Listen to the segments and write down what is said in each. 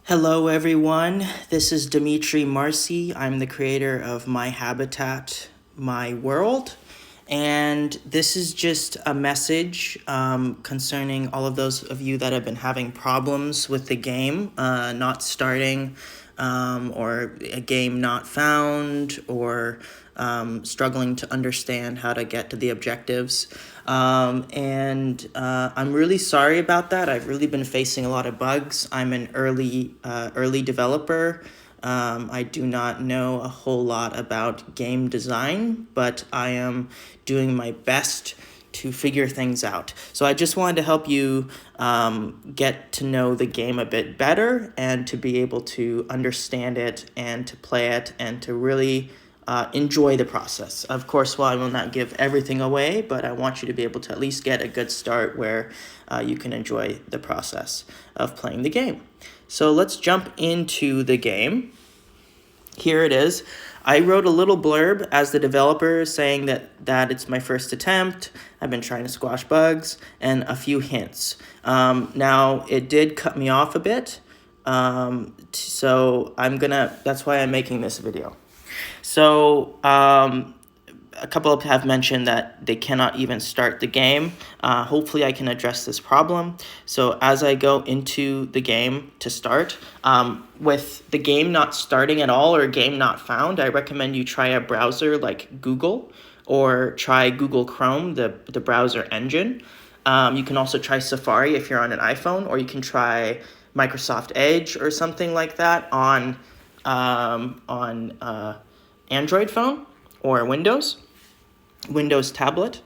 Hello, everyone. This is Dmitry Marcy. I'm the creator of My Habitat, My World. And this is just a message concerning all of those of you that have been having problems with the game, not starting, or a game not found, or struggling to understand how to get to the objectives. I'm really sorry about that. I've really been facing a lot of bugs. I'm an early developer. I do not know a whole lot about game design, but I am doing my best to figure things out. So I just wanted to help you get to know the game a bit better and to be able to understand it and to play it and to really enjoy the process. Of course, while I will not give everything away, but I want you to be able to at least get a good start where you can enjoy the process of playing the game. So let's jump into the game. Here it is. I wrote a little blurb as the developer saying that it's my first attempt. I've been trying to squash bugs and a few hints. Now, it did cut me off a bit. So that's why I'm making this video. So a couple have mentioned that they cannot even start the game. Hopefully I can address this problem. So as I go into the game to start, with the game not starting at all or game not found, I recommend you try a browser like Google or try Google Chrome, the browser engine. You can also try Safari if you're on an iPhone, or you can try Microsoft Edge or something like that on Android phone or Windows tablet,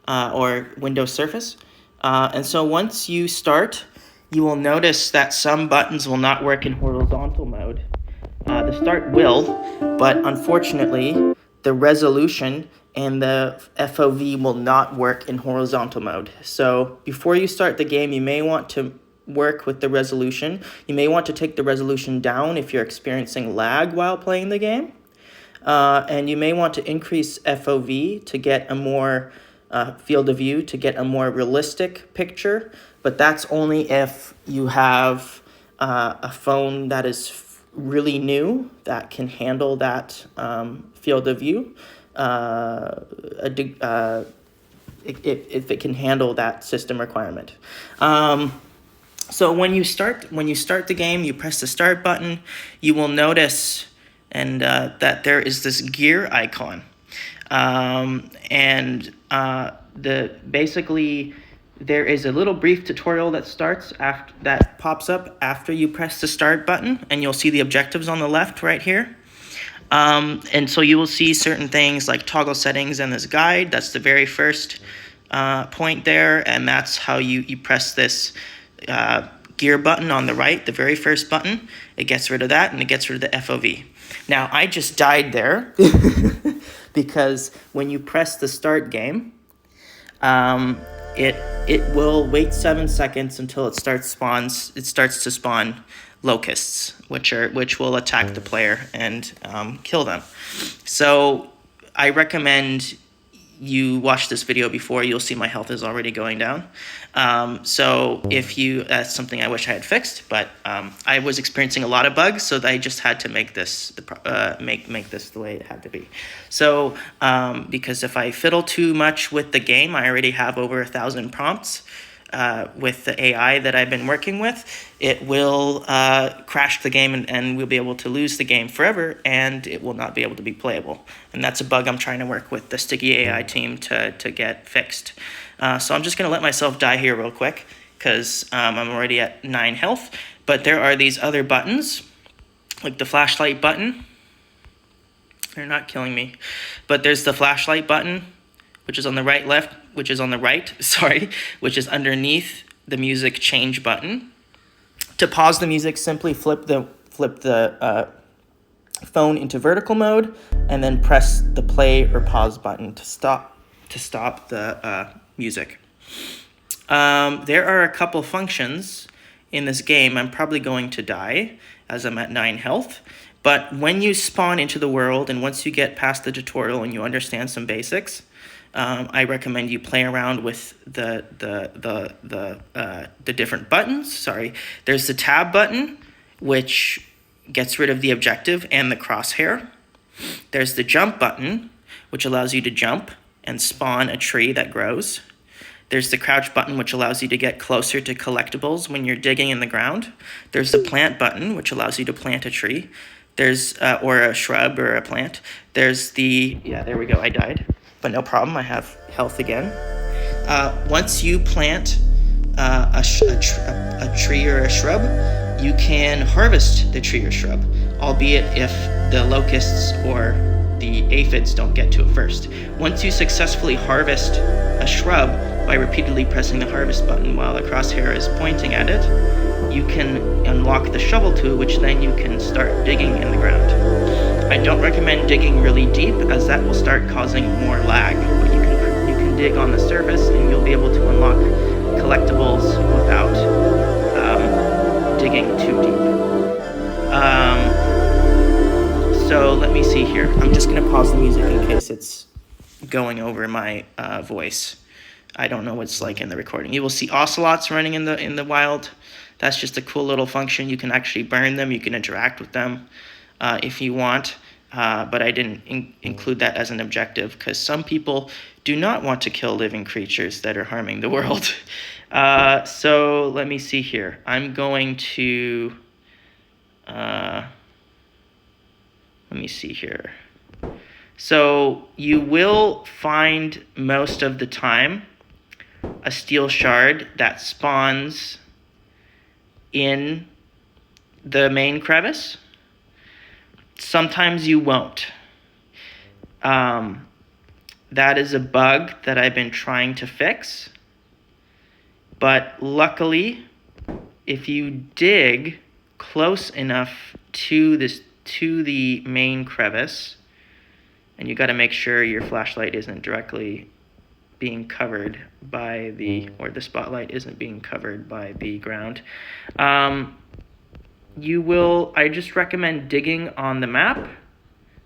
or Windows Surface. And so once you start, you will notice that some buttons will not work in horizontal mode. The start will, but unfortunately, the resolution and the FOV will not work in horizontal mode. So before you start the game, you may want to work with the resolution. You may want to take the resolution down if you're experiencing lag while playing the game. And you may want to increase FOV to get a more field of view, to get a more realistic picture. But that's only if you have a phone that is really new that can handle that field of view. If it can handle that system requirement. So when you start the game, you press the start button. You will notice that there is this gear icon, basically there is a little brief tutorial that pops up after you press the start button, and you'll see the objectives on the left right here. And so you will see certain things like toggle settings and this guide. That's the very first point there, and that's how you press this gear button on the right, the very first button. It gets rid of that, and it gets rid of the FOV. Now, I just died there because when you press the start game, it will wait 7 seconds until it starts to spawn locusts, which will attack the player and kill them. So I recommend you watch this video before. You'll see my health is already going down. So that's something I wish I had fixed, but I was experiencing a lot of bugs, so I just had to make this make this the way it had to be. So because if I fiddle too much with the game, I already have over 1,000 prompts. With the AI that I've been working with, it will crash the game, and we'll be able to lose the game forever, and it will not be able to be playable. And that's a bug I'm trying to work with the Sticky AI team to get fixed. So I'm just going to let myself die here real quick because I'm already at 9 health. But there are these other buttons, like the flashlight button. They're not killing me. But there's the flashlight button, which is on the right, which is underneath the music change button. To pause the music, simply flip the phone into vertical mode, and then press the play or pause button to stop the music. There are a couple functions in this game. I'm probably going to die as I'm at 9 health. But when you spawn into the world, and once you get past the tutorial and you understand some basics, I recommend you play around with the different buttons. Sorry, there's the tab button, which gets rid of the objective and the crosshair. There's the jump button, which allows you to jump and spawn a tree that grows. There's the crouch button, which allows you to get closer to collectibles when you're digging in the ground. There's the plant button, which allows you to plant a tree. There's, or a shrub or a plant. There's the, yeah, there we go, I died. But no problem, I have health again. Once you plant a tree or a shrub, you can harvest the tree or shrub, albeit if the locusts or the aphids don't get to it first. Once you successfully harvest a shrub by repeatedly pressing the harvest button while the crosshair is pointing at it, you can unlock the shovel tool, which then you can start digging in the ground. I don't recommend digging really deep, as that will start causing more lag, but you can dig on the surface and you'll be able to unlock collectibles without digging too deep. So let me see here. I'm just going to pause the music in case it's going over my voice. I don't know what it's like in the recording. You will see ocelots running in the wild. That's just a cool little function. You can actually burn them. You can interact with them if you want. But I didn't include that as an objective because some people do not want to kill living creatures that are harming the world. So let me see here. I'm going to... let me see here. So you will find most of the time a steel shard that spawns in the main crevice. Sometimes you won't. That is a bug that I've been trying to fix. But luckily, if you dig close enough to the main crevice, and you got to make sure your flashlight isn't directly being covered by or the spotlight isn't being covered by the ground. I just recommend digging on the map.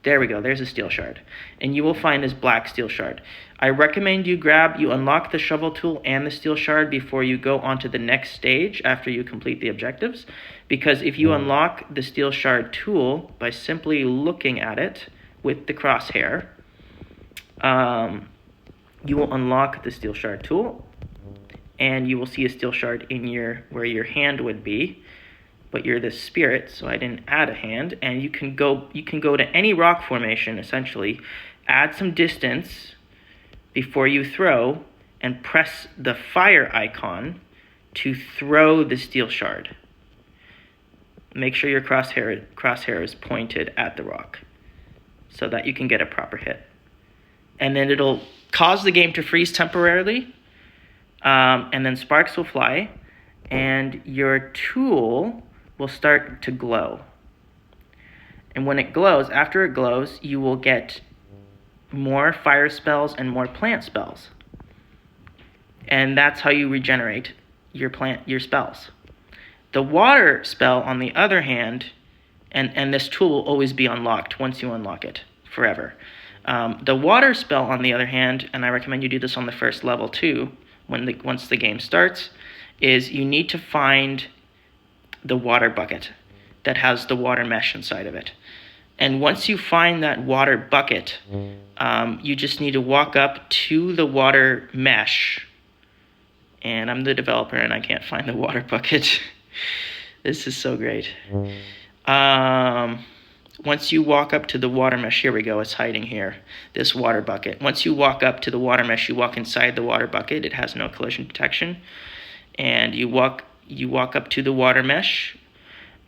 There we go, there's a steel shard. And you will find this black steel shard. I recommend you unlock the shovel tool and the steel shard before you go on to the next stage after you complete the objectives. Because if you unlock the steel shard tool by simply looking at it with the crosshair, you will unlock the steel shard tool, and you will see a steel shard in where your hand would be, but you're the spirit, so I didn't add a hand. And you can go to any rock formation, essentially, add some distance before you throw, and press the fire icon to throw the steel shard. Make sure your crosshair is pointed at the rock so that you can get a proper hit. And then it'll cause the game to freeze temporarily, and then sparks will fly, and your tool will start to glow. And when it glows, after it glows, you will get more fire spells and more plant spells. And that's how you regenerate your spells. The water spell, on the other hand, and this tool will always be unlocked once you unlock it, forever. The water spell, on the other hand, and I recommend you do this on the first level too, once the game starts, is you need to find the water bucket that has the water mesh inside of it. And once you find that water bucket, you just need to walk up to the water mesh. And I'm the developer and I can't find the water bucket. This is so great. Once you walk up to the water mesh, here we go, it's hiding here, this water bucket. Once you walk up to the water mesh, you walk inside the water bucket. It has no collision detection. And you walk up to the water mesh.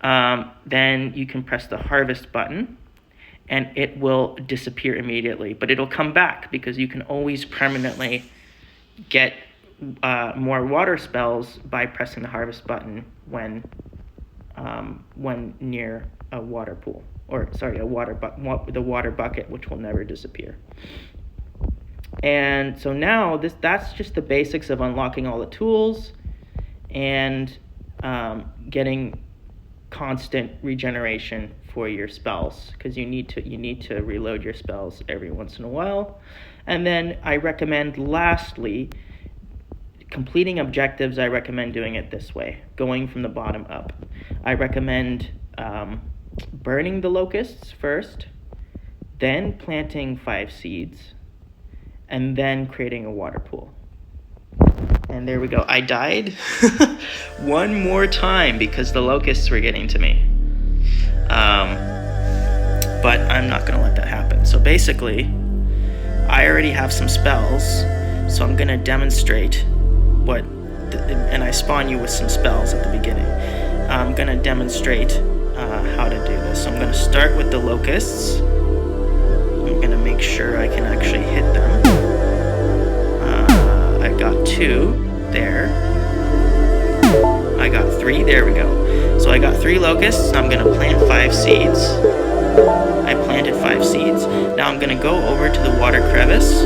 Then you can press the harvest button and it will disappear immediately. But it'll come back because you can always permanently get more water spells by pressing the harvest button when near a water pool. The water bucket, which will never disappear. And so now that's just the basics of unlocking all the tools and getting constant regeneration for your spells, because you need to reload your spells every once in a while. And then I recommend, lastly, completing objectives, I recommend doing it this way, going from the bottom up. I recommend burning the locusts first, then planting 5 seeds, and then creating a water pool. And there we go. I died one more time because the locusts were getting to me. But I'm not going to let that happen. So basically, I already have some spells, so I'm going to demonstrate and I spawn you with some spells at the beginning. I'm going to demonstrate how to do this. So I'm going to start with the locusts. I'm going to make sure I can actually hit them. I got 2 there. I got 3, there we go. So I got 3 locusts, and I'm going to plant 5 seeds. I planted 5 seeds. Now I'm going to go over to the water crevice.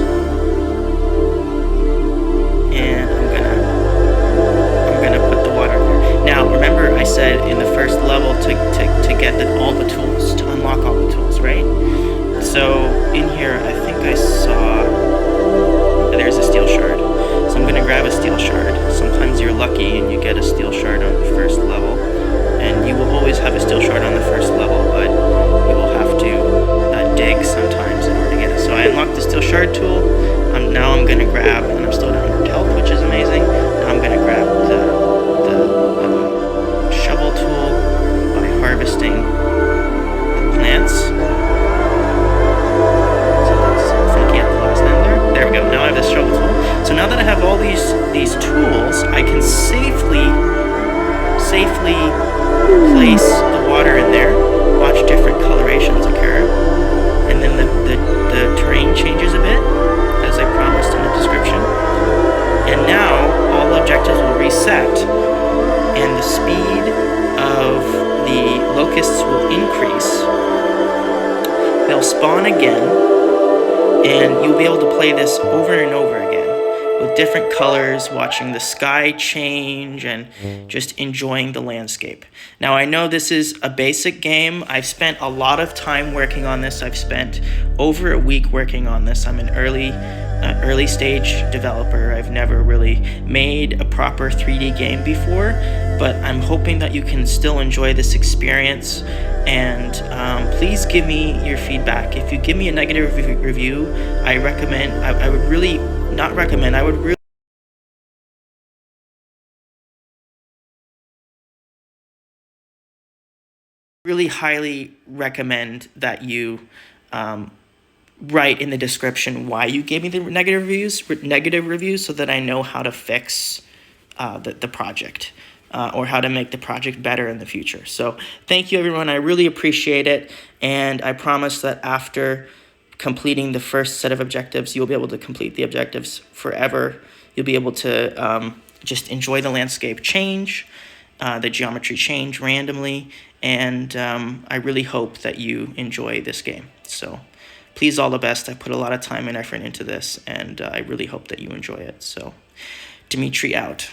And I'm gonna put the water there. Now remember I said in the first level to get all the tools, to unlock all the tools, right? So in here I think I saw there's a steel shard. So I'm gonna grab a steel shard. Sometimes you're lucky and you get a steel shard on the first level. And you will always have a steel shard on the first level, but you will have to dig sometimes in order to get it. So I unlocked the steel shard tool. Now I'm gonna grab, and I'm still at 100 health, which is amazing. Now I'm gonna grab the shovel tool by harvesting the plants. So that's funky at the last end there. There we go. Now I have this shovel tool. So now that I have all these tools, I can safely place the water in there. Watch different colorations occur, and then the terrain changes a bit, as I promised in the description. And now all objectives will reset, and the speed of the locusts will increase. They'll spawn again, and you'll be able to play this over and over again with different colors, watching the sky change and just enjoying the landscape. Now I know this is a basic game. I've spent a lot of time working on this. I've spent over a week working on this. I'm an early stage developer. I've never really made a proper 3D game before, but I'm hoping that you can still enjoy this experience. And please give me your feedback. If you give me a negative review, I would really highly recommend that you write in the description why you gave me the negative reviews so that I know how to fix the project or how to make the project better in the future. So thank you, everyone. I really appreciate it, and I promise that after completing the first set of objectives, you'll be able to complete the objectives forever. You'll be able to just enjoy the landscape change, the geometry change randomly, and I really hope that you enjoy this game. So please, all the best. I put a lot of time and effort into this, and I really hope that you enjoy it. So Dmitry out.